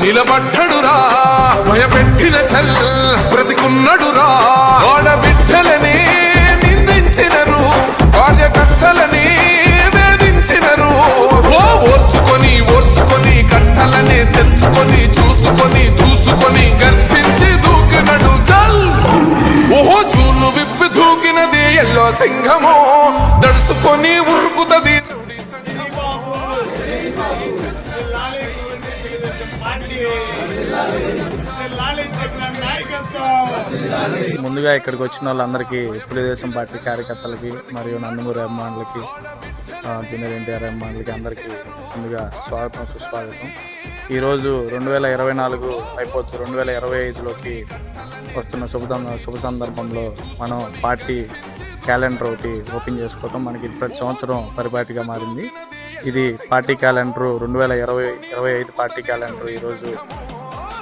నిలబడ్డడురా భయపెట్టిన చల్ బ్రతికున్నడురా ఆడబిడ్డలని నిందించినరు కార్యకర్తలని వేధించినరు ఓర్చుకొని ఓర్చుకొని కట్టలని తెచ్చుకొని చూసుకొని దూసుకొని గర్జించి దూకినడు చల్ ఓహో చూలు విప్పి దూకినది ఎల్లో సింహము దడుసుకొని ఉరుకుతది. ముందుగా ఇక్కడికి వచ్చిన వాళ్ళందరికీ తెలుగుదేశం పార్టీ కార్యకర్తలకి మరియు నందమూరి అభిమానులకి జూనియర్ ఎన్టీఆర్ అభిమానులకి అందరికీ ముందుగా స్వాగతం సుస్వాగతం. ఈరోజు 2024 అయిపోవచ్చు 2025లోకి వస్తున్న శుభ సందర్భంలో మనం పార్టీ క్యాలెండర్ ఒకటి ఓపెన్ చేసుకోవటం మనకి ప్రతి సంవత్సరం పరిపాటిగా మారింది. ఇది పార్టీ క్యాలెండరు 2025 పార్టీ క్యాలెండర్ ఈరోజు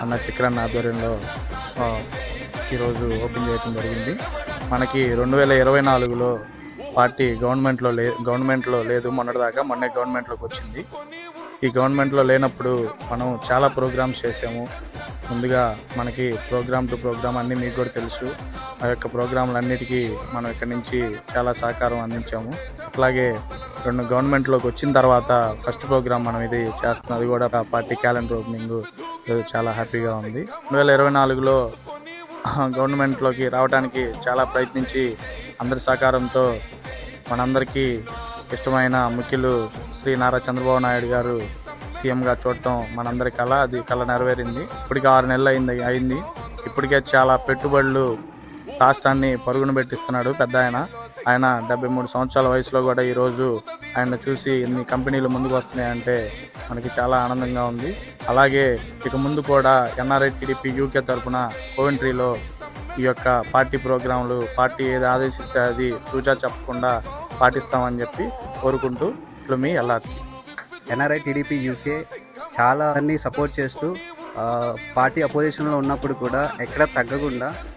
అన్న చక్రన్న ఆధ్వర్యంలో ఈరోజు ఓపెన్ చేయడం జరిగింది. మనకి 2024లో పార్టీ గవర్నమెంట్లో లేదు, మొన్నే గవర్నమెంట్లోకి వచ్చింది. ఈ గవర్నమెంట్లో లేనప్పుడు మనం చాలా ప్రోగ్రామ్స్ చేసాము. ముందుగా మనకి ప్రోగ్రామ్ టు ప్రోగ్రామ్ అన్నీ మీకు కూడా తెలుసు. ఆ యొక్క ప్రోగ్రాంలన్నిటికీ మనం ఇక్కడి నుంచి చాలా సహకారం అందించాము. అట్లాగే గవర్నమెంట్లోకి వచ్చిన తర్వాత ఫస్ట్ ప్రోగ్రామ్ మనం ఇది చేస్తున్నాం, అది కూడా పార్టీ క్యాలెండర్ ఓపెనింగ్. చాలా హ్యాపీగా ఉంది. 2024లో గవర్నమెంట్లోకి రావడానికి చాలా ప్రయత్నించి అందరి సహకారంతో మనందరికీ ఇష్టమైన ముఖ్యులు శ్రీ నారా చంద్రబాబు నాయుడు గారు సీఎంగా చూడటం మనందరి కళ. అది కళ నెరవేరింది. ఇప్పటికి 6 నెలలు అయింది. ఇప్పటికే చాలా పెట్టుబడులు రాష్ట్రాన్ని పరుగున పెట్టిస్తున్నాడు పెద్ద ఆయన. 73 సంవత్సరాల వయసులో కూడా ఈరోజు ఆయన చూసి ఎన్ని కంపెనీలు ముందుకు వస్తున్నాయంటే మనకి చాలా ఆనందంగా ఉంది. అలాగే ఇక ముందు కూడా ఎన్ఆర్ఐ టీడీపీ యూకే తరఫున కోవెంట్రీలో ఈ యొక్క పార్టీ ప్రోగ్రాంలు పార్టీ ఏది ఆదేశిస్తే అది తూచా చెప్పకుండా పాటిస్తామని చెప్పి కోరుకుంటూ ఇట్లు మీ ఎల్ఆర్టీ. ఎన్ఆర్ఐ టీడీపీ యూకే చాలా అన్ని సపోర్ట్ చేస్తూ పార్టీ అపోజిషన్లో ఉన్నప్పుడు కూడా ఎక్కడ తగ్గకుండా